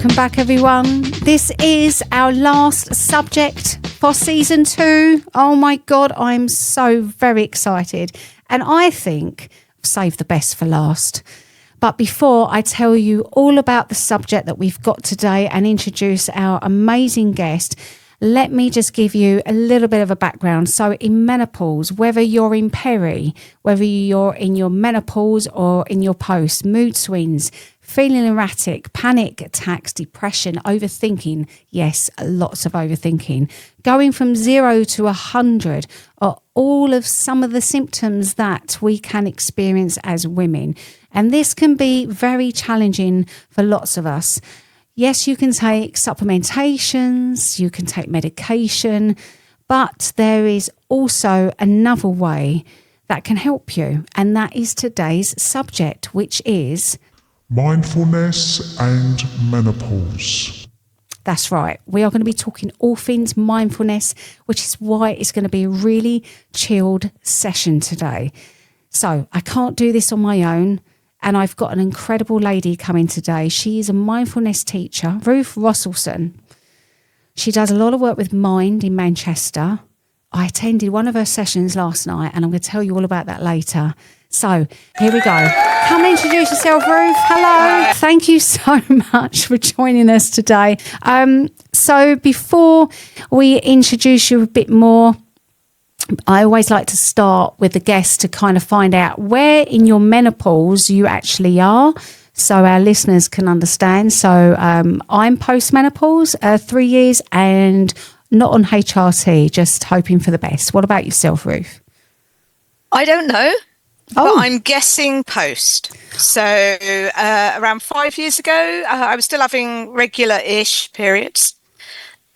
Welcome back, everyone. This is our last subject for season 2. Oh my God, I'm so very excited. And I think I've saved the best for last. But before I tell you all about the subject that we've got today and introduce our amazing guest, let me just give you a little bit of a background. So in menopause, whether you're in peri, whether you're in your menopause or in your post, mood swings, feeling erratic, panic attacks, depression, overthinking, yes, lots of overthinking, going from 0 to 100 are all of some of the symptoms that we can experience as women. And this can be very challenging for lots of us. Yes, you can take supplementations, you can take medication, but there is also another way that can help you. And that is today's subject, which is Mindfulness and Menopause. That's right. We are going to be talking all things mindfulness, which is why it's going to be a really chilled session today. So I can't do this on my own. And I've got an incredible lady coming today. She is a mindfulness teacher, Ruth Rosselson. She does a lot of work with mind in Manchester. I attended one of her sessions last night, and I'm going to tell you all about that later. So here we go. Come introduce yourself, Ruth. Hello. Thank you so much for joining us today. So before we introduce you a bit more, I always like to start with the guest to kind of find out where in your menopause you actually are, so our listeners can understand. So I'm post-menopause, 3 years, and not on HRT, just hoping for the best. What about yourself, Ruth? I don't know. But I'm guessing post. So around 5 years ago, I was still having regular-ish periods,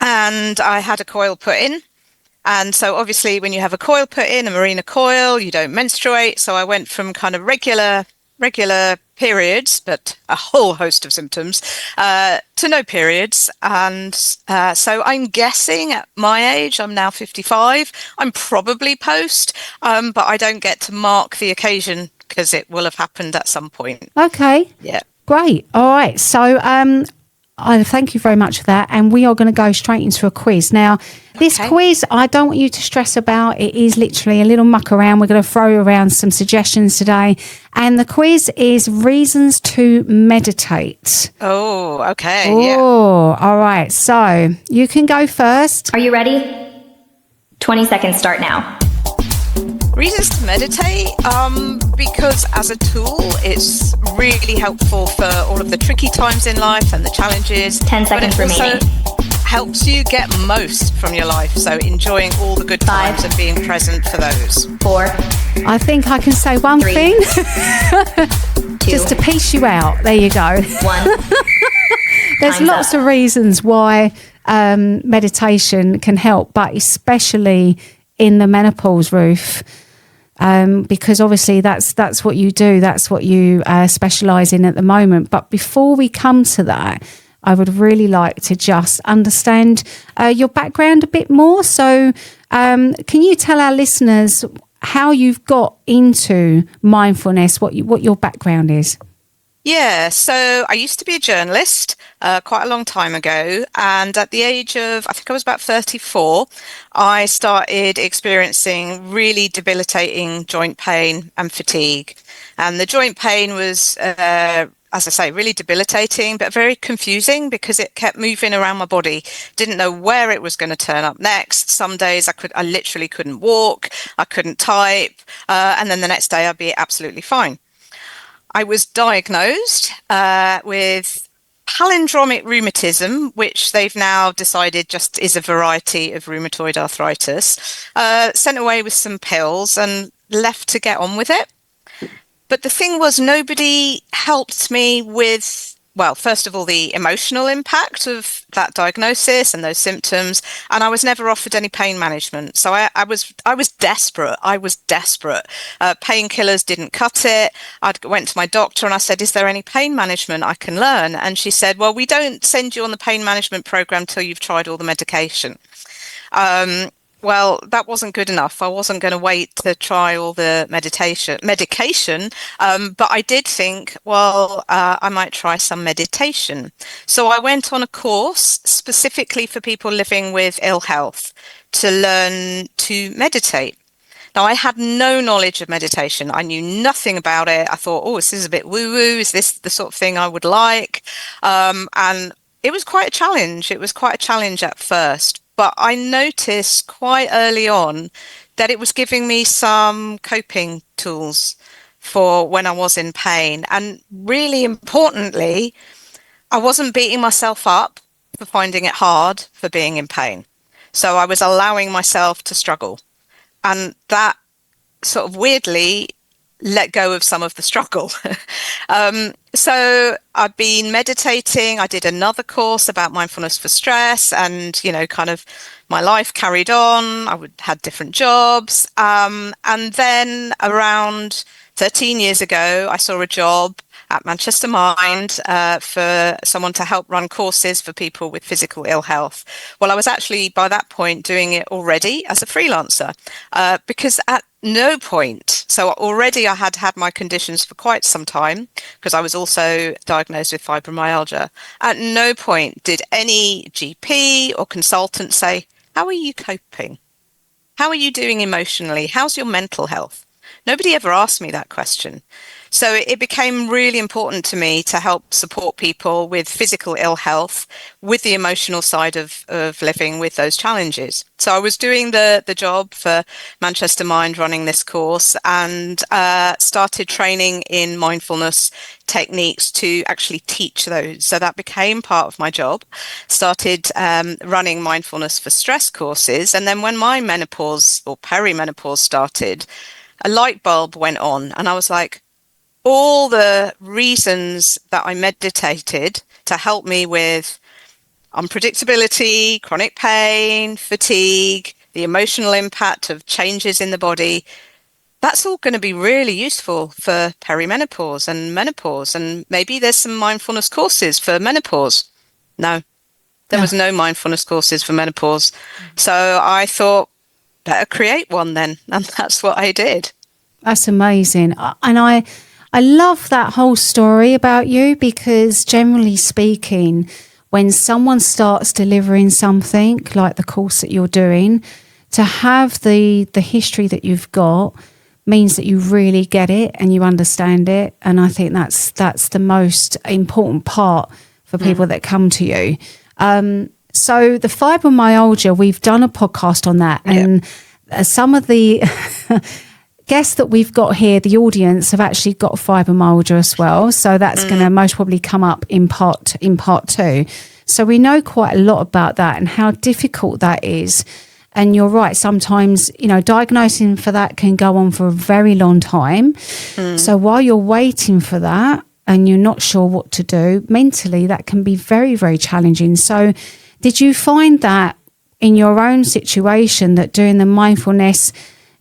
and I had a coil put in. And so obviously when you have a coil put in, a Mirena coil, you don't menstruate. So I went from kind of regular periods, but a whole host of symptoms, to no periods. And so I'm guessing at my age, I'm now 55, I'm probably post, but I don't get to mark the occasion because it will have happened at some point. Okay. Yeah. Great. All right. So I thank you very much for that. And we are going to go straight into a quiz. Now, this quiz, I don't want you to stress about. It is literally a little muck around. We're going to throw around some suggestions today. And the quiz is reasons to meditate. Oh, okay. Oh, yeah. All right. So you can go first. Are you ready? 20 seconds start now. Reasons to meditate, because as a tool, it's really helpful for all of the tricky times in life and the challenges. 10 seconds remaining. Helps you get most from your life, so enjoying all the good times and being present for those. 4. I think I can say one 3, thing. 2, just to piece you out. There you go. 1. There's lots of reasons why meditation can help, but especially in the menopause, Ruth. Because obviously that's what you do, that's what you specialise in at the moment. But before we come to that, I would really like to just understand your background a bit more. So can you tell our listeners how you've got into mindfulness, what your background is? Yeah, so I used to be a journalist quite a long time ago, and at the age of, I think I was about 34, I started experiencing really debilitating joint pain and fatigue. And the joint pain was, as I say, really debilitating, but very confusing because it kept moving around my body. Didn't know where it was going to turn up next. Some days I literally couldn't walk, I couldn't type, and then the next day I'd be absolutely fine. I was diagnosed with palindromic rheumatism, which they've now decided just is a variety of rheumatoid arthritis, sent away with some pills and left to get on with it. But the thing was, nobody helped me with, well, first of all, the emotional impact of that diagnosis and those symptoms. And I was never offered any pain management. So I was desperate. Painkillers didn't cut it. I went to my doctor and I said, is there any pain management I can learn? And she said, well, we don't send you on the pain management program till you've tried all the medication. well, that wasn't good enough. I wasn't going to wait to try all the medication. But I did think, well, I might try some meditation. So I went on a course specifically for people living with ill health to learn to meditate. Now, I had no knowledge of meditation. I knew nothing about it. I thought, oh, this is a bit woo-woo. Is this the sort of thing I would like? And it was quite a challenge. It was quite a challenge at first. But I noticed quite early on that it was giving me some coping tools for when I was in pain. And really importantly, I wasn't beating myself up for finding it hard for being in pain. So I was allowing myself to struggle. And that sort of weirdly let go of some of the struggle. So I've been meditating. I did another course about mindfulness for stress, and, kind of my life carried on. Had different jobs. And then around 13 years ago, I saw a job at Manchester Mind for someone to help run courses for people with physical ill health. Well, I was actually by that point doing it already as a freelancer because at no point, so already I had had my conditions for quite some time because I was also diagnosed with fibromyalgia. At no point did any GP or consultant say, how are you coping? How are you doing emotionally? How's your mental health? Nobody ever asked me that question. So it became really important to me to help support people with physical ill health with the emotional side of living with those challenges. So I was doing the job for Manchester Mind, running this course, and started training in mindfulness techniques to actually teach those. So that became part of my job. Started running mindfulness for stress courses. And then when my menopause or perimenopause started, a light bulb went on and I was like, all the reasons that I meditated to help me with unpredictability, chronic pain, fatigue, the emotional impact of changes in the body, that's all going to be really useful for perimenopause and menopause. And maybe there's some mindfulness courses for menopause. No, there was no mindfulness courses for menopause. So I thought, better create one then. And that's what I did. That's amazing. And I love that whole story about you because generally speaking, when someone starts delivering something like the course that you're doing, to have the history that you've got means that you really get it and you understand it. And I think that's the most important part for people that come to you. So the fibromyalgia, we've done a podcast on that. And some of the guests that we've got here, the audience, have actually got fibromyalgia as well. So that's going to most probably come up in part 2. So we know quite a lot about that and how difficult that is. And you're right, sometimes, diagnosing for that can go on for a very long time. So while you're waiting for that and you're not sure what to do, mentally that can be very, very challenging. So did you find that in your own situation that doing the mindfulness,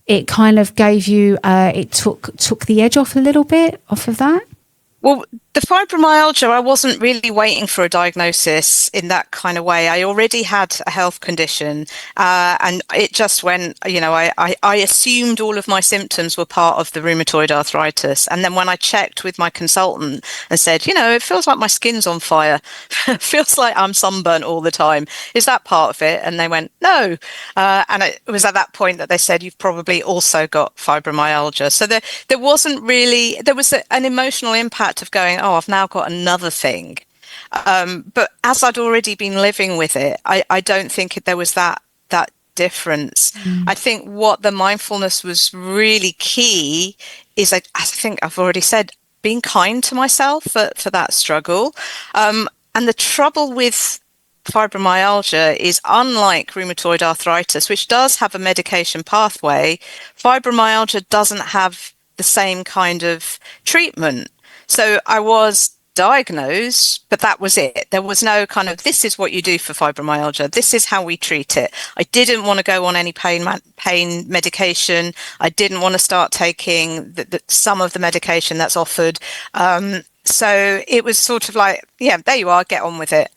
it kind of gave you, it took the edge off a little bit off of that? Well, the fibromyalgia, I wasn't really waiting for a diagnosis in that kind of way. I already had a health condition and it just went, I assumed all of my symptoms were part of the rheumatoid arthritis. And then when I checked with my consultant and said, it feels like my skin's on fire, it feels like I'm sunburnt all the time. Is that part of it? And they went, no. And it was at that point that they said, you've probably also got fibromyalgia. So there wasn't really, there was an emotional impact of going, oh, I've now got another thing. But as I'd already been living with it, I don't think there was that difference. I think what the mindfulness was really key is, I think I've already said, being kind to myself for that struggle. And the trouble with fibromyalgia is, unlike rheumatoid arthritis, which does have a medication pathway, fibromyalgia doesn't have the same kind of treatment. So I was diagnosed, but that was it. There was no kind of, this is what you do for fibromyalgia. This is how we treat it. I didn't want to go on any pain medication. I didn't want to start taking some of the medication that's offered. So it was sort of like, yeah, there you are, get on with it.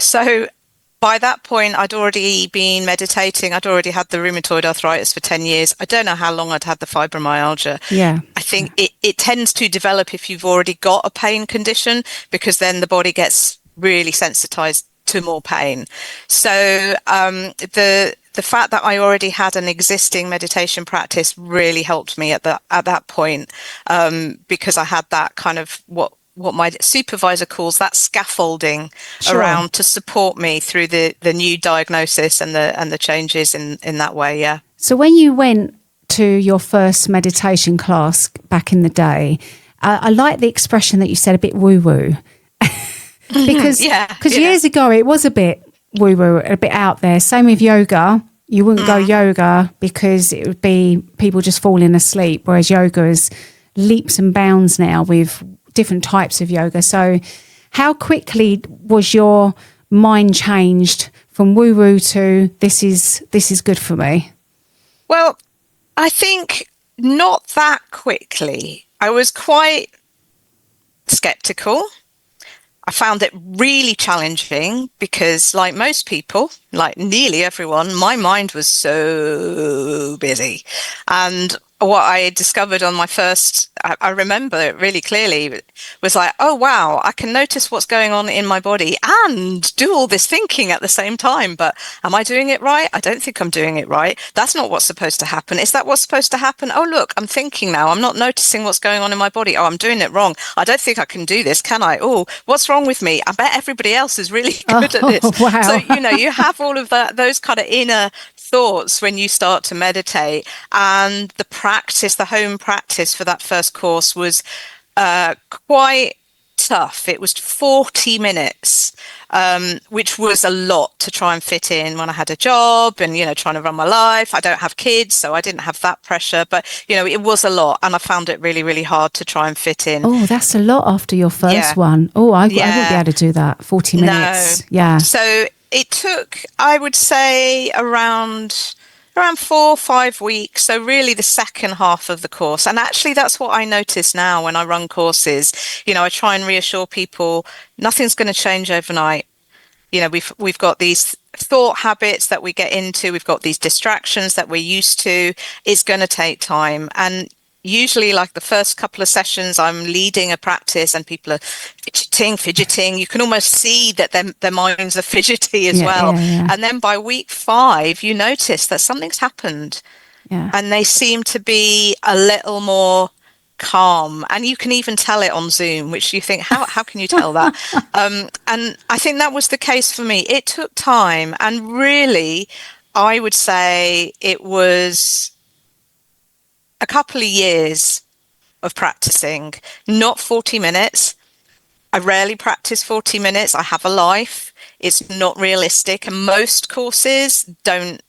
So by that point, I'd already been meditating. I'd already had the rheumatoid arthritis for 10 years. I don't know how long I'd had the fibromyalgia. Yeah. I think it tends to develop if you've already got a pain condition, because then the body gets really sensitized to more pain. So the fact that I already had an existing meditation practice really helped me at that point, because I had that kind of what my supervisor calls that scaffolding around to support me through the new diagnosis and the changes in that way. Yeah. So when you went to your first meditation class back in the day, I like the expression that you said, a bit woo-woo. because years ago it was a bit woo-woo, a bit out there. Same with yoga. You wouldn't go yoga because it would be people just falling asleep, whereas yoga is leaps and bounds now with different types of yoga. So how quickly was your mind changed from woo-woo to this is good for me? Well, I think not that quickly. I was quite skeptical. I found it really challenging because, like most people, like nearly everyone, my mind was so busy. And what I discovered on my first, I remember it really clearly, was like, oh, wow, I can notice what's going on in my body and do all this thinking at the same time. But am I doing it right? I don't think I'm doing it right. That's not what's supposed to happen. Is that what's supposed to happen? Oh, look, I'm thinking now. I'm not noticing what's going on in my body. Oh, I'm doing it wrong. I don't think I can do this, can I? Oh, what's wrong with me? I bet everybody else is really good at this. Wow. So, you have all of those kind of inner thoughts when you start to meditate. And the home practice for that first course was quite tough. It was 40 minutes, which was a lot to try and fit in when I had a job and, trying to run my life. I don't have kids, so I didn't have that pressure, but, it was a lot. And I found it really, really hard to try and fit in. Oh, that's a lot after your first one. Oh, I wouldn't be able to do that. 40 minutes. No. Yeah. So it took, I would say, around 4 or 5 weeks. So really the second half of the course. And actually that's what I notice now when I run courses. I try and reassure people, nothing's going to change overnight. We've got these thought habits that we get into. We've got these distractions that we're used to. It's going to take time. And usually, like the first couple of sessions, I'm leading a practice and people are fidgeting. You can almost see that their minds are fidgety as well. Yeah. And then by week 5, you notice that something's happened. Yeah. And they seem to be a little more calm. And you can even tell it on Zoom, which you think, how can you tell that? And I think that was the case for me. It took time. And really, I would say it was a couple of years of practicing, not 40 minutes. I rarely practice 40 minutes. I have a life. It's not realistic. And most courses don't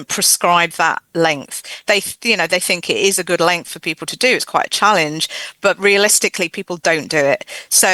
prescribe that length. They think it is a good length for people to do. It's quite a challenge, but realistically, people don't do it. So,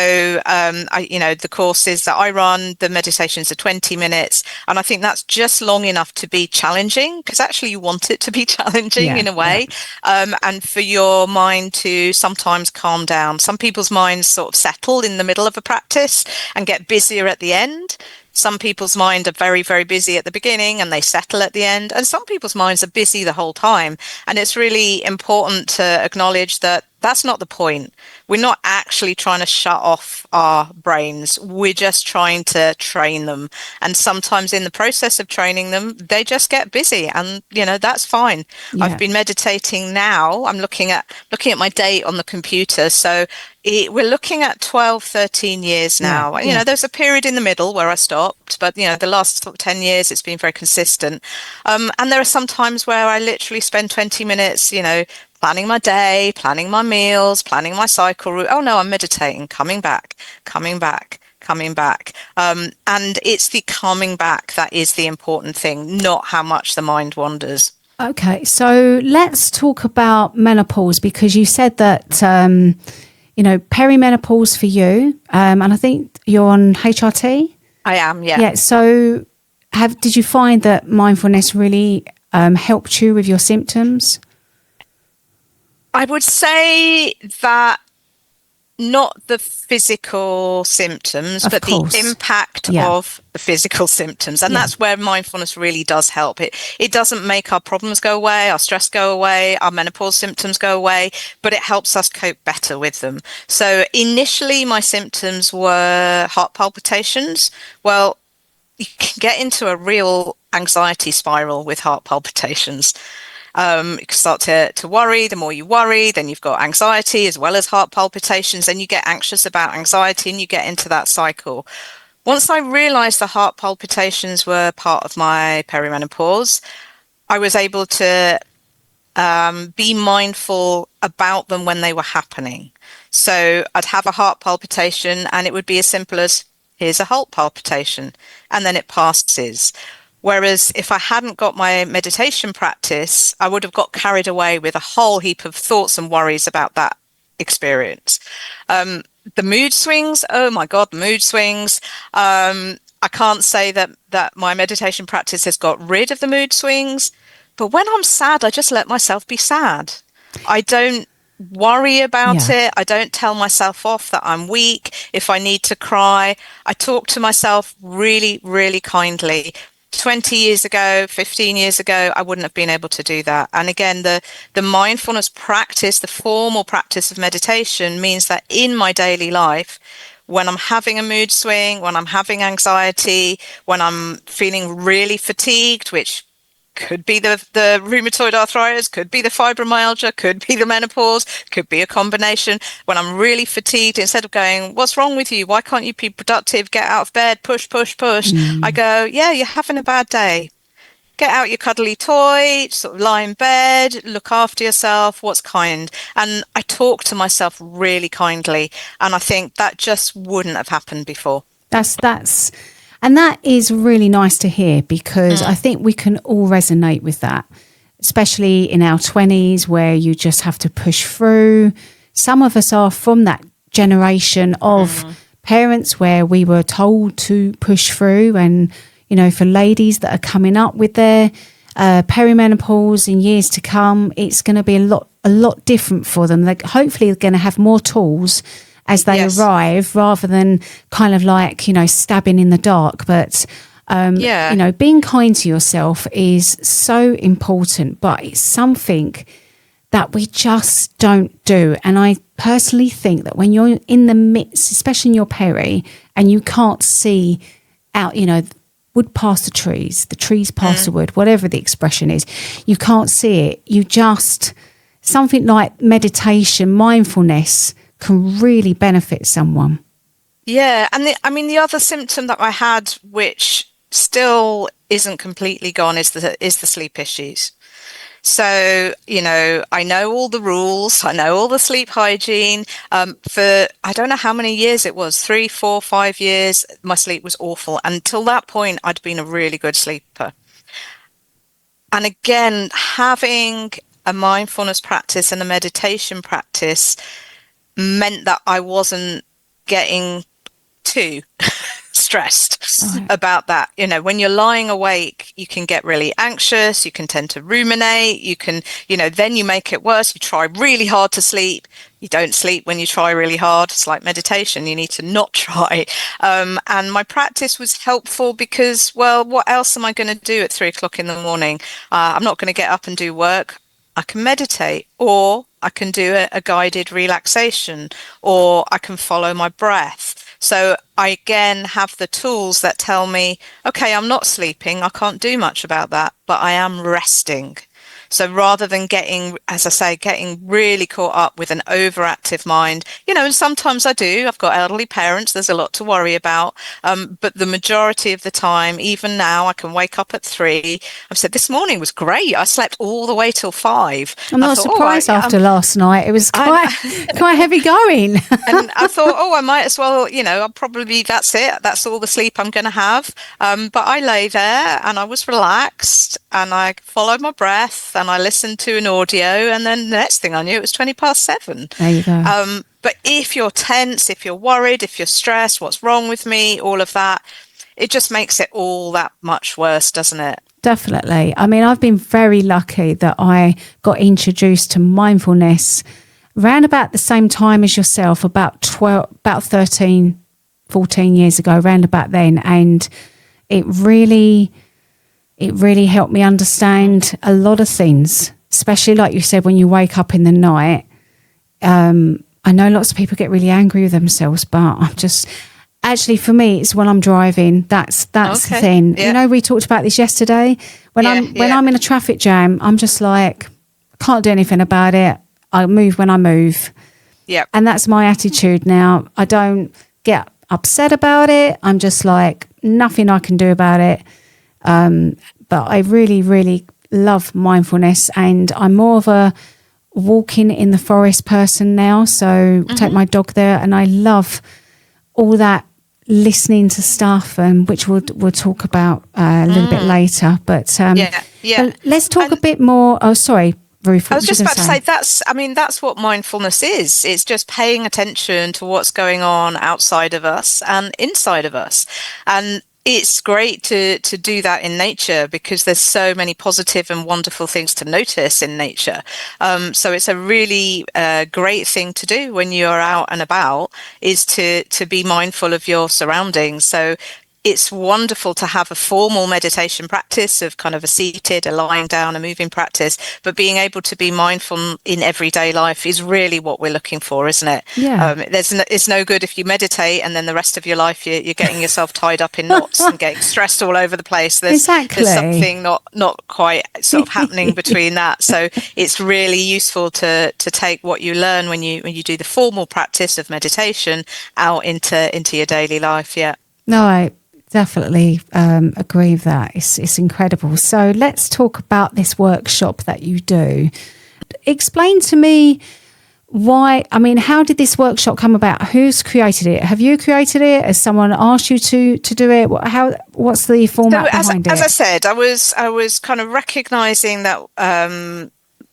the courses that I run, the meditations are 20 minutes, and I think that's just long enough to be challenging, because actually you want it to be challenging in a way, and for your mind to sometimes calm down. Some people's minds sort of settle in the middle of a practice and get busier at the end. Some people's mind are very, very busy at the beginning and they settle at the end. And some people's minds are busy the whole time. And it's really important to acknowledge that that's not the point. We're not actually trying to shut off our brains. We're just trying to train them. And sometimes in the process of training them, they just get busy, and that's fine. Yeah. I've been meditating now. I'm looking at my date on the computer. So we're looking at 12, 13 years now. Yeah. There's a period in the middle where I stopped, but the last 10 years it's been very consistent. And there are some times where I literally spend 20 minutes, planning my day, planning my meals, planning my cycle route. Oh no, I'm meditating, coming back. And it's the coming back that is the important thing, not how much the mind wanders. Okay, so let's talk about menopause, because you said that, perimenopause for you, and I think you're on HRT? I am, yeah. Yeah, so did you find that mindfulness really helped you with your symptoms? I would say that not the physical symptoms, Of but the course. impact Yeah. of the physical symptoms. And Yeah. that's where mindfulness really does help. It doesn't make our problems go away, our stress go away, our menopause symptoms go away, but it helps us cope better with them. So initially my symptoms were heart palpitations. Well, you can get into a real anxiety spiral with heart palpitations. You can start to worry. The more you worry, then you've got anxiety as well as heart palpitations. Then you get anxious about anxiety and you get into that cycle. Once I realized the heart palpitations were part of my perimenopause, I was able to be mindful about them when they were happening. So I'd have a heart palpitation and it would be as simple as, here's a heart palpitation, and then it passes. Whereas if I hadn't got my meditation practice, I would have got carried away with a whole heap of thoughts and worries about that experience. The mood swings, oh my God, the mood swings. I can't say that my meditation practice has got rid of the mood swings, but when I'm sad, I just let myself be sad. I don't worry about Yeah. it. I don't tell myself off that I'm weak. If I need to cry, I talk to myself really, really kindly. 20 years ago, 15 years ago, I wouldn't have been able to do that. And again, the mindfulness practice, the formal practice of meditation means that in my daily life, when I'm having a mood swing, when I'm having anxiety, when I'm feeling really fatigued, which could be the rheumatoid arthritis, could be the fibromyalgia, could be the menopause, could be a combination. When I'm really fatigued, instead of going, what's wrong with you? Why can't you be productive? Get out of bed, push, push, push. I go, yeah, you're having a bad day. Get out your cuddly toy, sort of lie in bed, look after yourself, what's kind. And I talk to myself really kindly. And I think that just wouldn't have happened before. That's and that is really nice to hear, because I think we can all resonate with that, especially in our 20s where you just have to push through. Some of us are from that generation of parents where we were told to push through, and you know, for ladies that are coming up with their perimenopause in years to come, it's going to be a lot different for them. They're hopefully going to have more tools as they arrive, rather than kind of like, you know, stabbing in the dark. But, you know, being kind to yourself is so important, but it's something that we just don't do. And I personally think that when you're in the midst, especially in your peri, and you can't see out, you know, wood past the trees past the wood, whatever the expression is, you can't see it. You just, something like meditation, mindfulness can really benefit someone. Yeah, and the other symptom that I had, which still isn't completely gone, is the sleep issues. So, you know, I know all the rules, I know all the sleep hygiene. For I don't know how many years it was, 3, 4, 5 years, my sleep was awful. Until that point, I'd been a really good sleeper. And again, having a mindfulness practice and a meditation practice meant that I wasn't getting too stressed about that. You know, when you're lying awake, you can get really anxious, you can tend to ruminate, you can, you know, then you make it worse. You try really hard to sleep. You don't sleep when you try really hard. It's like meditation. You need to not try. And my practice was helpful because, well, what else am I going to do at 3 o'clock in the morning? I'm not going to get up and do work. I can meditate, or I can do a guided relaxation, or I can follow my breath. So I again have the tools that tell me, okay, I'm not sleeping. I can't do much about that, but I am resting. So rather than getting, as I say, getting really caught up with an overactive mind, you know, and sometimes I do, I've got elderly parents, there's a lot to worry about. But the majority of the time, even now, I can wake up at 3. I've said this morning was great. I slept all the way till 5. I'm not surprised after last night. It was quite heavy going. And I thought, I might as well, you know, that's it. That's all the sleep I'm going to have. But I lay there and I was relaxed and I followed my breath and I listened to an audio, and then the next thing I knew, it was 7:20. There you go. But if you're tense, if you're worried, if you're stressed, what's wrong with me, all of that, it just makes it all that much worse, doesn't it? Definitely. I mean, I've been very lucky that I got introduced to mindfulness round about the same time as yourself, about 13, 14 years ago, round about then. And it really helped me understand a lot of things, especially like you said, when you wake up in the night. I know lots of people get really angry with themselves, but I'm just, actually for me, it's when I'm driving. That's the thing. Yeah. You know, we talked about this yesterday. When I'm in a traffic jam, I'm just like, can't do anything about it. I move when I move. Yeah. And that's my attitude now. I don't get upset about it. I'm just like, nothing I can do about it. But I really, really love mindfulness, and I'm more of a walking in the forest person now. So take my dog there, and I love all that listening to stuff, which we'll talk about a little bit later. But let's talk a bit more. Oh, sorry, Ruth. I was just about to say that's what mindfulness is. It's just paying attention to what's going on outside of us and inside of us. And it's great to do that in nature, because there's so many positive and wonderful things to notice in nature. So it's a really great thing to do when you're out and about, is to be mindful of your surroundings. So it's wonderful to have a formal meditation practice of kind of a seated, a lying down, a moving practice, but being able to be mindful in everyday life is really what we're looking for, isn't it? Yeah. It's no good if you meditate and then the rest of your life you're getting yourself tied up in knots and getting stressed all over the place. There's something not quite sort of happening between that. So it's really useful to take what you learn when you do the formal practice of meditation out into your daily life. Yeah. No, I definitely agree with that. It's incredible. So let's talk about this workshop that you do. Explain to me how did this workshop come about? Who's created it? Have you created it? Has someone asked you to do it? What's the format behind it? As I said, I was kind of recognizing that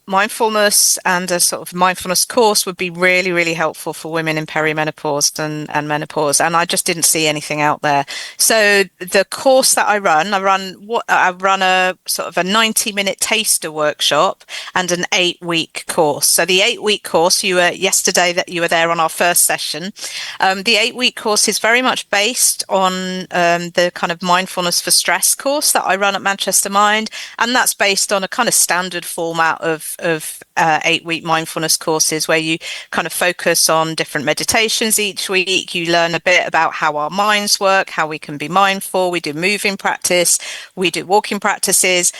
mindfulness and a sort of mindfulness course would be really, really helpful for women in perimenopause and menopause. And I just didn't see anything out there. So the course that I run a sort of a 90-minute taster workshop and an 8-week course. So the 8-week course, you were there on our first session. The 8-week course is very much based on the kind of mindfulness for stress course that I run at Manchester Mind. And that's based on a kind of standard format of 8-week mindfulness courses, where you kind of focus on different meditations each week. You learn a bit about how our minds work, how we can be mindful. We do moving practice, we do walking practices.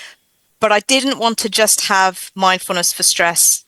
But I didn't want to just have mindfulness for stress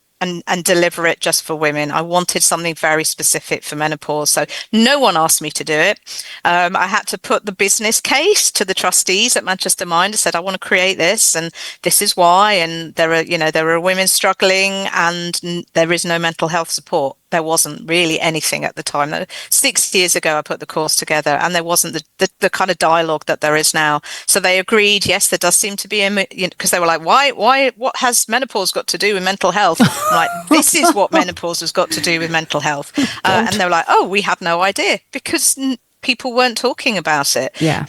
and deliver it just for women. I wanted something very specific for menopause. So no one asked me to do it. I had to put the business case to the trustees at Manchester Mind. I said, I want to create this, and this is why. And there are women struggling, and there is no mental health support. There wasn't really anything at the time. 6 years ago, I put the course together, and there wasn't the kind of dialogue that there is now. So they agreed, yes, there does seem to be because they were like, why, what has menopause got to do with mental health? I'm like, this is what menopause has got to do with mental health. And they were like, oh, we had no idea, because people weren't talking about it. Yeah.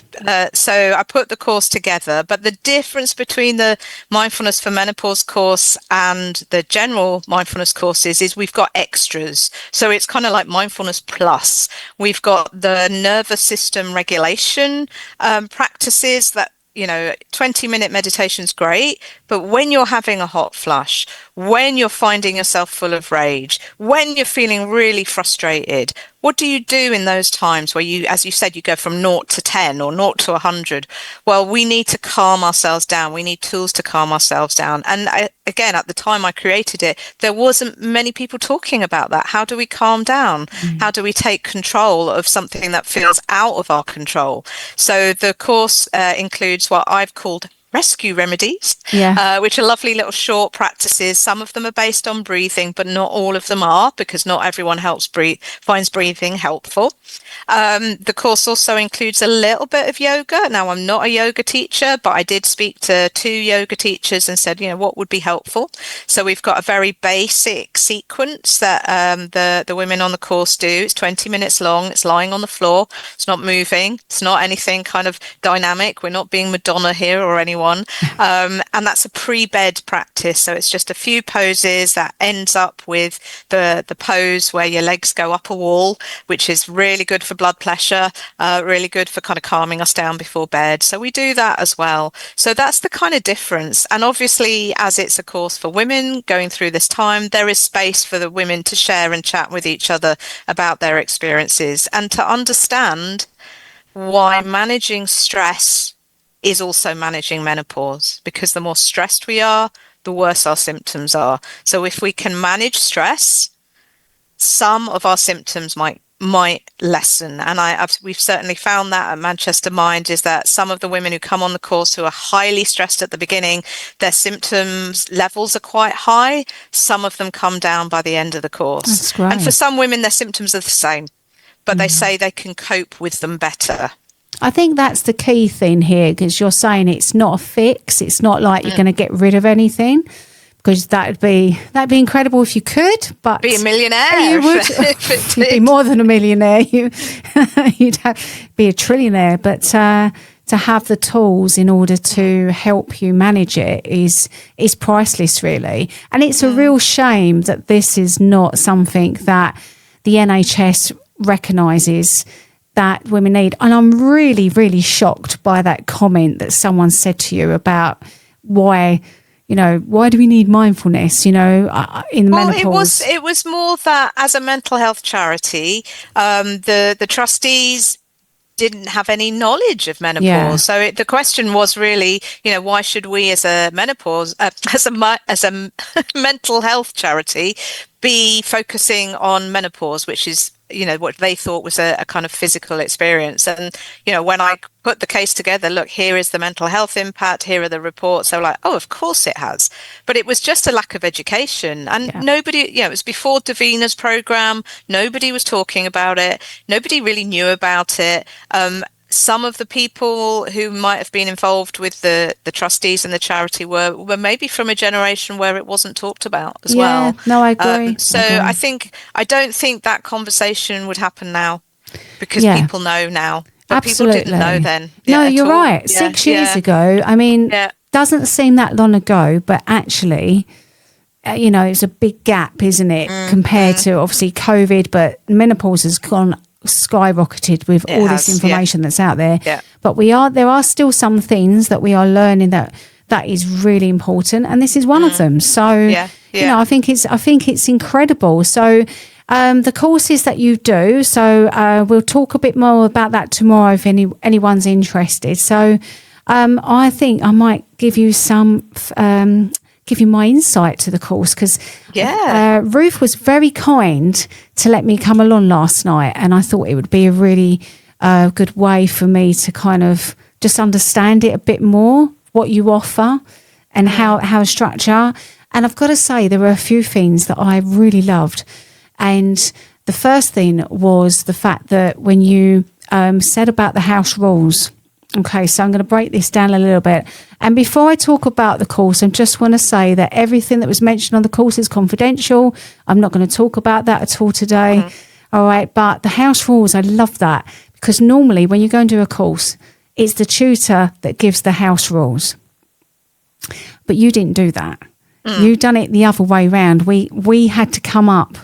So I put the course together, but the difference between the Mindfulness for Menopause course and the general mindfulness courses is we've got extras. So it's kind of like Mindfulness Plus. We've got the nervous system regulation practices that, 20-minute meditation's great, but when you're having a hot flush, when you're finding yourself full of rage, when you're feeling really frustrated, what do you do in those times where you, as you said, you go from 0 to 10 or 0 to 100? Well, we need to calm ourselves down. We need tools to calm ourselves down. And again, at the time I created it, there wasn't many people talking about that. How do we calm down? How do we take control of something that feels out of our control? So the course includes what I've called rescue remedies, which are lovely little short practices. Some of them are based on breathing, but not all of them are, because not everyone finds breathing helpful. The course also includes a little bit of yoga. Now, I'm not a yoga teacher, but I did speak to 2 yoga teachers and said, what would be helpful? So we've got a very basic sequence that the women on the course do. It's 20 minutes long. It's lying on the floor. It's not moving. It's not anything kind of dynamic. We're not being Madonna here or anyone one. And that's a pre-bed practice. So it's just a few poses that ends up with the pose where your legs go up a wall, which is really good for blood pressure, really good for kind of calming us down before bed. So we do that as well. So that's the kind of difference. And obviously, as it's a course for women going through this time, there is space for the women to share and chat with each other about their experiences and to understand why managing stress is also managing menopause, because the more stressed we are, the worse our symptoms are. So if we can manage stress, some of our symptoms might lessen. And we've certainly found that at Manchester Mind, is that some of the women who come on the course who are highly stressed at the beginning, their symptoms levels are quite high. Some of them come down by the end of the course. That's great. And for some women, their symptoms are the same, but they say they can cope with them better. I think that's the key thing here, because you're saying it's not a fix. It's not like you're going to get rid of anything, because that'd be incredible if you could, but be a millionaire. You would. You'd be more than a millionaire. You'd be a trillionaire. But to have the tools in order to help you manage it is priceless, really. And it's a real shame that this is not something that the NHS recognises that women need. And I'm really, really shocked by that comment that someone said to you about why do we need mindfulness, in menopause? It was more that as a mental health charity, the trustees didn't have any knowledge of menopause. Yeah. So the question was really, why should we as a as a mental health charity be focusing on menopause, which is, what they thought was a kind of physical experience. And, when I put the case together, look, here is the mental health impact, here are the reports. They were like, oh, of course it has. But it was just a lack of education. And nobody, it was before Davina's program. Nobody was talking about it. Nobody really knew about it. Some of the people who might have been involved with the trustees and the charity were maybe from a generation where it wasn't talked about as well. No, I agree. I don't think that conversation would happen now, because people know now. But absolutely. People didn't know then. No, you're right. 6 years ago, doesn't seem that long ago, but actually, it's a big gap, isn't it, compared to obviously COVID, but menopause has gone skyrocketed with this information that's out there. But there are still some things that we are learning that is really important, and this is one of them. So I think it's incredible. So the courses that you do, so we'll talk a bit more about that tomorrow if anyone's interested. So I think I might give you give you my insight to the course, because Ruth was very kind to let me come along last night, and I thought it would be a really good way for me to kind of just understand it a bit more, what you offer and how structure. And I've got to say, there were a few things that I really loved. And the first thing was the fact that when you said about the house rules. Okay, so I'm going to break this down a little bit. And before I talk about the course, I just want to say that everything that was mentioned on the course is confidential. I'm not going to talk about that at all today. All right, but the house rules, I love that, because normally when you go and do a course, it's the tutor that gives the house rules. But you didn't do that. You done it the other way around. We had to come up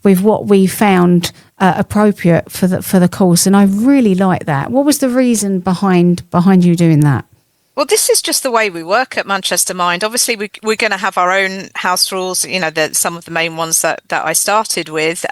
with what we found appropriate for the course, and I really like that. What was the reason behind you doing that? Well, this is just the way we work at Manchester Mind. Obviously, we're going to have our own house rules, some of the main ones that I started with.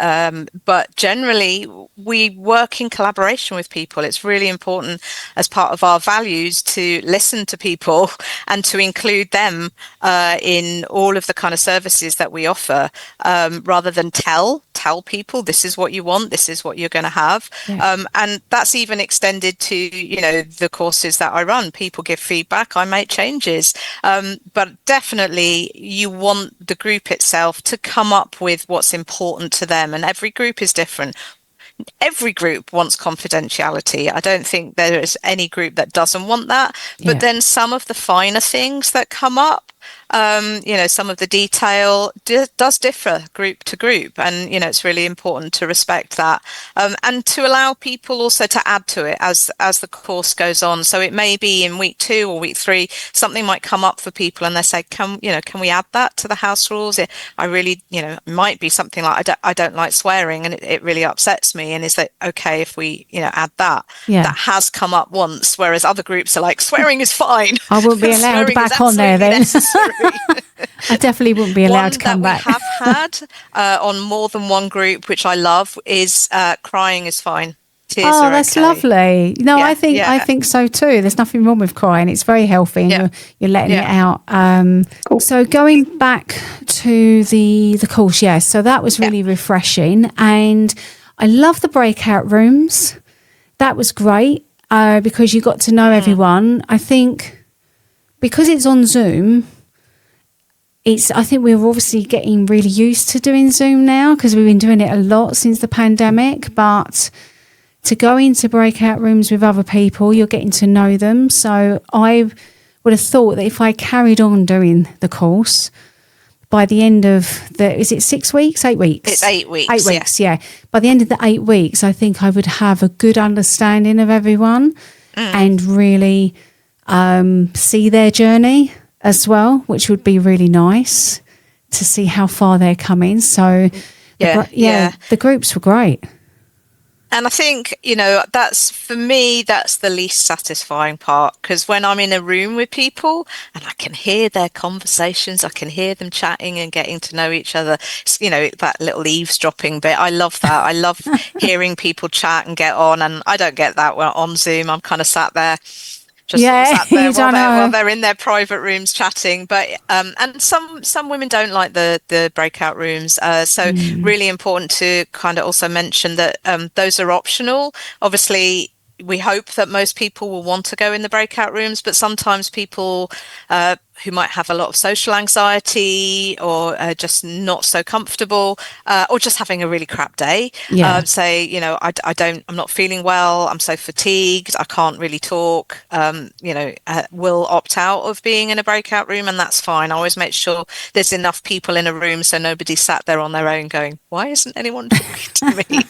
But generally, we work in collaboration with people. It's really important as part of our values to listen to people and to include them in all of the kind of services that we offer, rather than tell people this is what you want, this is what you're going to have. And that's even extended to, the courses that I run. People give feedback, I make changes. But definitely you want the group itself to come up with what's important to them. And every group is different. Every group wants confidentiality. I don't think there is any group that doesn't want that. But then some of the finer things that come up, Some of the detail does differ group to group, and it's really important to respect that, and to allow people also to add to it as the course goes on. So it may be in week 2 or week 3 something might come up for people, and they say, can we add that to the house rules? I really, it might be something like, I don't like swearing, and it really upsets me, and is that okay if we add that? Yeah. That has come up once, whereas other groups are like, swearing is fine. I wouldn't be allowed back on there then. I definitely wouldn't be allowed to come back. One that we have had on more than one group, which I love, is crying is fine. Tears are that's okay. lovely. No, I think so too. There's nothing wrong with crying. It's very healthy, and you're letting it out. Cool. So going back to the course, so that was really refreshing, and I love the breakout rooms. That was great because you got to know everyone. I think because it's on Zoom, I think we're obviously getting really used to doing Zoom now because we've been doing it a lot since the pandemic. But to go into breakout rooms with other people, you're getting to know them. So I would have thought that if I carried on doing the course, by the end of is it 6 weeks, 8 weeks? It's 8 weeks. 8 weeks, yeah. By the end of the 8 weeks, I think I would have a good understanding of everyone and really see their journey as well, which would be really nice to see how far they're coming. So, the groups were great. And I think, that's, for me, that's the least satisfying part, because when I'm in a room with people and I can hear their conversations, I can hear them chatting and getting to know each other, that little eavesdropping bit. I love that. I love hearing people chat and get on, and I don't get that on Zoom. I'm kind of sat there. Just sat there while they're in their private rooms chatting. But and some women don't like the breakout rooms. So really important to kind of also mention that those are optional. Obviously, we hope that most people will want to go in the breakout rooms, but sometimes people who might have a lot of social anxiety or just not so comfortable or just having a really crap day say, I'm not feeling well, I'm so fatigued, I can't really talk, will opt out of being in a breakout room, and that's fine. I always make sure there's enough people in a room so nobody sat there on their own going, why isn't anyone talking to me?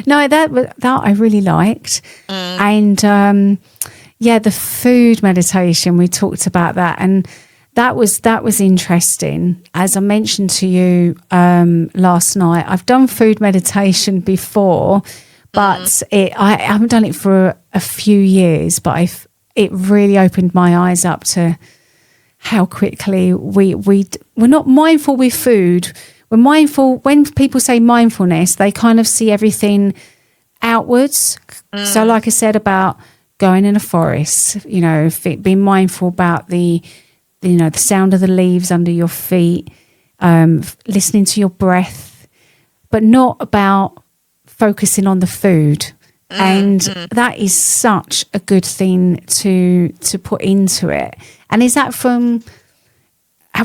No, that I really liked. And the food meditation, we talked about that, and that was interesting. As I mentioned to you last night, I've done food meditation before, but I haven't done it for a few years, but it really opened my eyes up to how quickly we're not mindful with food. We're mindful. When people say mindfulness, they kind of see everything outwards. So like I said about going in a forest, being mindful about the sound of the leaves under your feet, listening to your breath, but not about focusing on the food. And that is such a good thing to put into it. And is that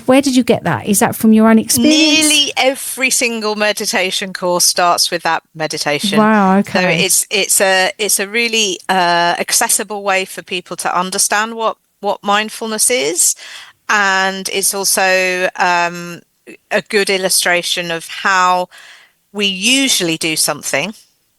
where did you get that? Is that from your own experience? Nearly every single meditation course starts with that meditation. Wow, okay. So it's a really accessible way for people to understand what mindfulness is, and it's also a good illustration of how we usually do something,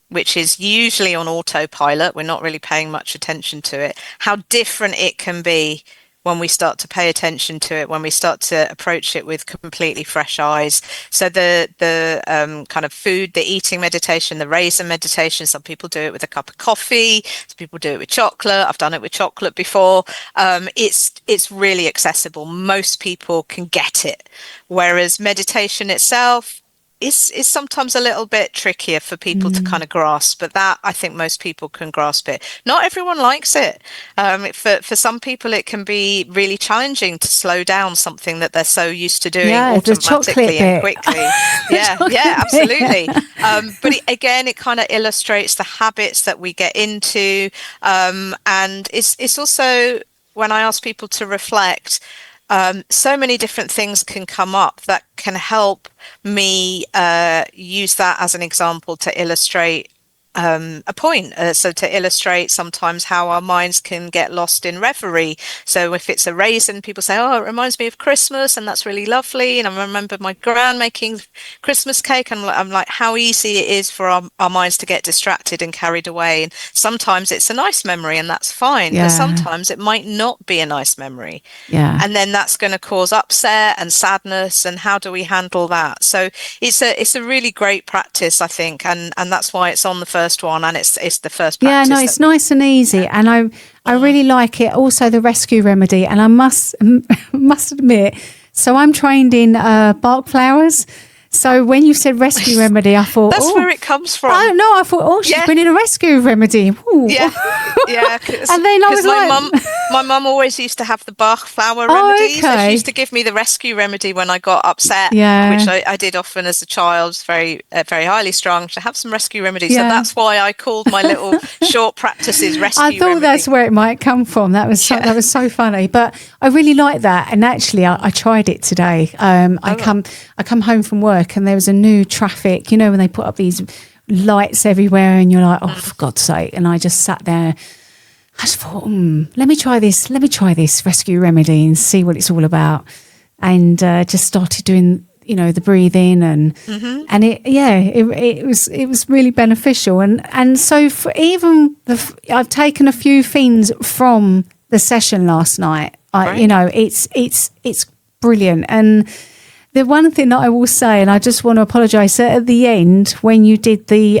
which is usually on autopilot. We're not really paying much attention to it. How different it can be when we start to pay attention to it, when we start to approach it with completely fresh eyes. So the kind of food, the eating meditation, the raisin meditation, some people do it with a cup of coffee, some people do it with chocolate. I've done it with chocolate before. It's really accessible. Most people can get it. Whereas meditation itself is sometimes a little bit trickier for people to kind of grasp, but that I think most people can grasp it. Not everyone likes it. For some people, it can be really challenging to slow down something that they're so used to doing automatically and quickly. Yeah, absolutely. But again, it kind of illustrates the habits that we get into, and it's also when I ask people to reflect. So many different things can come up that can help me use that as an example to illustrate a point. So to illustrate sometimes how our minds can get lost in reverie. So if it's a raisin, people say, oh, it reminds me of Christmas, and that's really lovely. And I remember my gran making Christmas cake, and I'm like, how easy it is for our minds to get distracted and carried away. And sometimes it's a nice memory, and that's fine. But sometimes it might not be a nice memory. Yeah. And then that's going to cause upset and sadness. And how do we handle that? So it's a really great practice, I think. And that's why it's on the first one, and it's the first practice. Yeah, no, it's nice and easy, and I really like it. Also, the rescue remedy, and I must admit, so I'm trained in Bach flowers. So when you said rescue remedy, I thought that's where it comes from. Oh no, I thought, she's been in a rescue remedy. Ooh. Yeah. And then I was my mum always used to have the Bach flower remedy. So she used to give me the rescue remedy when I got upset, which I did often as a child, very very highly strung. To have some rescue remedy. So that's why I called my little short practices rescue remedy. I thought that's where it might come from. That was so funny. But I really like that. And actually, I tried it today. I come home from work, and there was a new traffic, when they put up these lights everywhere, and you're like, oh, for God's sake. And I just sat there. I just thought, let me try this rescue remedy and see what it's all about. And just started doing, the breathing and it was really beneficial. And so for even I've taken a few things from the session last night. It's brilliant. And the one thing that I will say, and I just want to apologise, at the end when you did the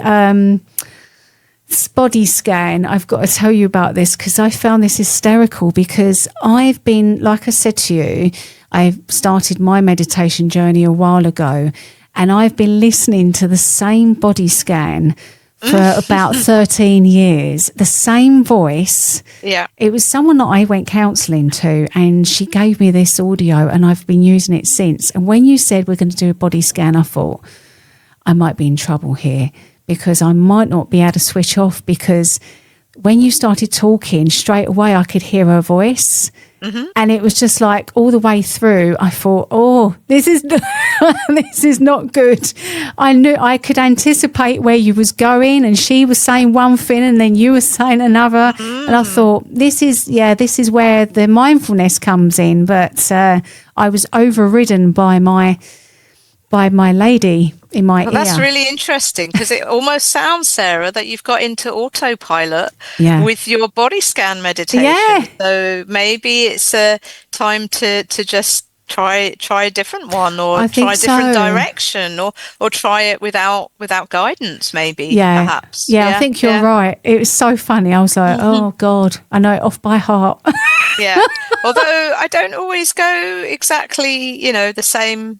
body scan, I've got to tell you about this because I found this hysterical, because I've been, like I said to you, I started my meditation journey a while ago, and I've been listening to the same body scan for about 13 years, the same voice. Yeah. It was someone that I went counselling to, and she gave me this audio, and I've been using it since. And when you said we're going to do a body scan, I thought I might be in trouble here, because I might not be able to switch off, because when you started talking, straight away I could hear her voice. Mm-hmm. And it was just like all the way through, I thought, oh, this is not good. I knew I could anticipate where you was going, and she was saying one thing and then you were saying another. Mm. And I thought, this is where the mindfulness comes in. But I was overridden by my lady in my ear. That's really interesting, because it almost sounds, Sarah, that you've got into autopilot with your body scan meditation. Yeah. So maybe it's a time to just try a different one, or try a different direction, or try it without guidance, maybe. Perhaps. I think you're right. It was so funny. I was like, oh God, I know it off by heart. Yeah. Although I don't always go exactly, the same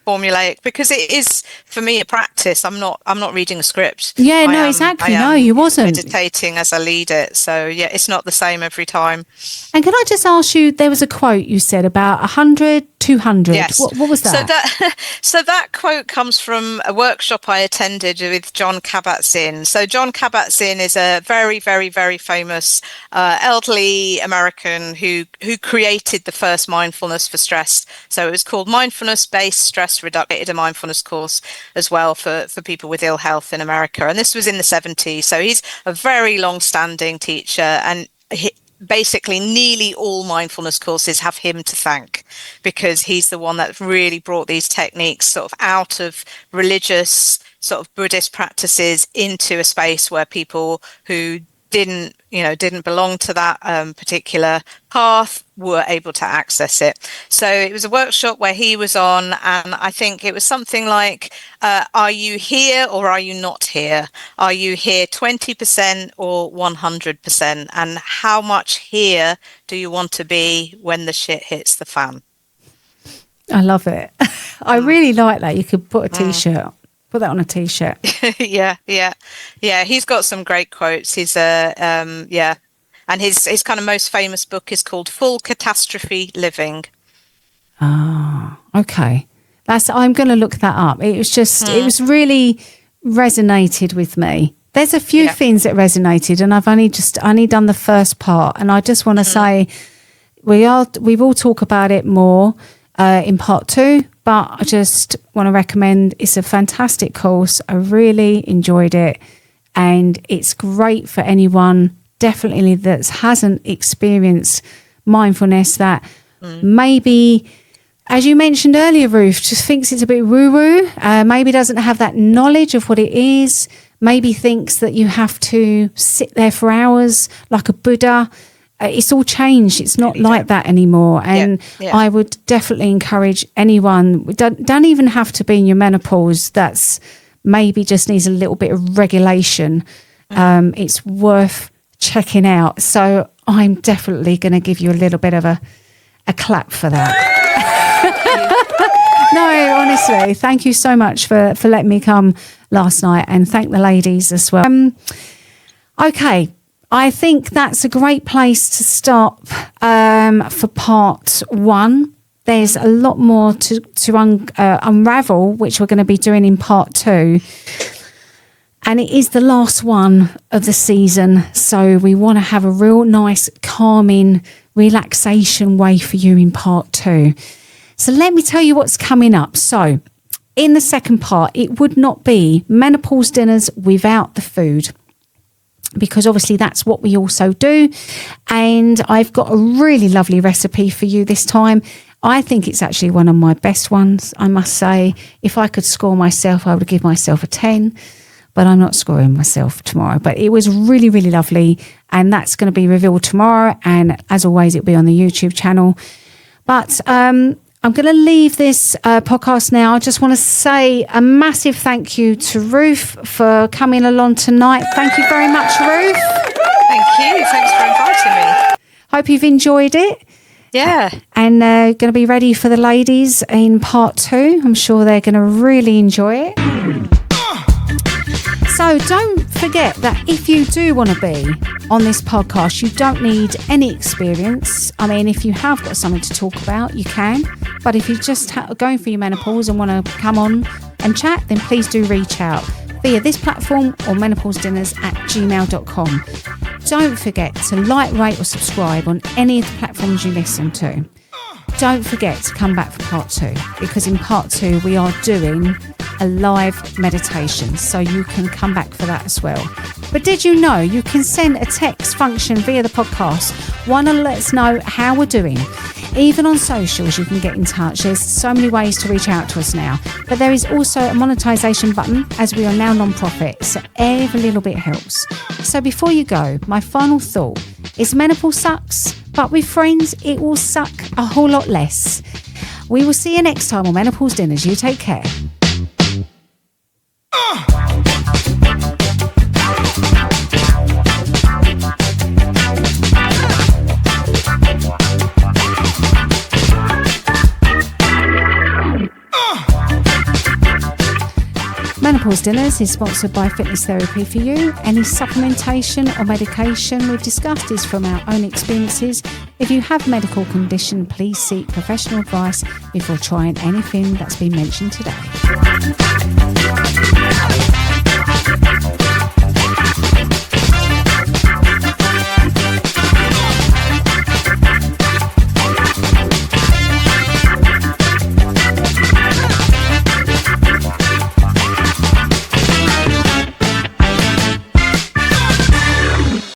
formulaic, because it is for me a practice. I'm not reading a script. Yeah, no, exactly. No, you wasn't meditating as I lead it. So it's not the same every time. And can I just ask you, there was a quote you said about 100, 200. Yes. What was that? So that quote comes from a workshop I attended with John Kabat-Zinn. So John Kabat-Zinn is a very, very, very famous elderly American who created the first mindfulness for stress. So it was called Mindfulness-Based Stress Reduction. He did a mindfulness course as well for people with ill health in America. And this was in the 70s. So he's a very long-standing teacher, and basically nearly all mindfulness courses have him to thank, because he's the one that really brought these techniques sort of out of religious sort of Buddhist practices into a space where people who didn't belong to that particular path were able to access it. So it was a workshop where he was on, and I think it was something like, are you here or are you not here? Are you here 20% or 100%? And how much here do you want to be when the shit hits the fan? I love it. I really like that. You could put a t-shirt. Put that on a t-shirt. Yeah. He's got some great quotes. He's and his kind of most famous book is called Full Catastrophe Living. Ah, okay. I'm going to look that up. It was just, it was really resonated with me. There's a few things that resonated, and I've only done the first part, and I just want to say we will talk about it more in part 2. but I just want to recommend, it's a fantastic course. I really enjoyed it, and it's great for anyone definitely that hasn't experienced mindfulness, that maybe, as you mentioned earlier, Ruth, just thinks it's a bit woo-woo, maybe doesn't have that knowledge of what it is, maybe thinks that you have to sit there for hours like a Buddha. It's all changed. It's not like that anymore. And I would definitely encourage anyone, don't even have to be in your menopause, that's maybe just needs a little bit of regulation. It's worth checking out. So I'm definitely going to give you a little bit of a clap for that. No, honestly, thank you so much for letting me come last night, and thank the ladies as well. Okay, I think that's a great place to stop for part 1. There's a lot more to unravel, which we're going to be doing in part 2. And it is the last one of the season. So we want to have a real nice, calming, relaxation way for you in part 2. So let me tell you what's coming up. So in the second part, it would not be menopause dinners without the food, because obviously that's what we also do. And I've got a really lovely recipe for you this time. I think it's actually one of my best ones, I must say. If I could score myself, I would give myself a 10. But I'm not scoring myself tomorrow. But it was really, really lovely. And that's going to be revealed tomorrow. And as always, it'll be on the YouTube channel. But I'm going to leave this podcast now. I just want to say a massive thank you to Ruth for coming along tonight. Thank you very much, Ruth. Thank you. Thanks for inviting me. Hope you've enjoyed it. Yeah. And going to be ready for the ladies in part 2. I'm sure they're going to really enjoy it. So don't forget that if you do want to be on this podcast, you don't need any experience. I mean, if you have got something to talk about, you can. But if you're just going through your menopause and want to come on and chat, then please do reach out via this platform or menopausedinners@gmail.com. Don't forget to like, rate or subscribe on any of the platforms you listen to. Don't forget to come back for part 2, because in part 2 we are doing a live meditation, so you can come back for that as well. But did you know you can send a text function via the podcast? Want to let us know how we're doing? Even on socials you can get in touch. There's so many ways to reach out to us now. But there is also a monetization button, as we are now non-profit, so every little bit helps. So before you go, my final thought is menopause sucks, but with friends it will suck a whole lot less. We will see you next time on Menopause Dinners. You take care. Menopause Dinners is sponsored by Fitness Therapy for You. Any supplementation or medication we've discussed is from our own experiences. If you have a medical condition, please seek professional advice before trying anything that's been mentioned today.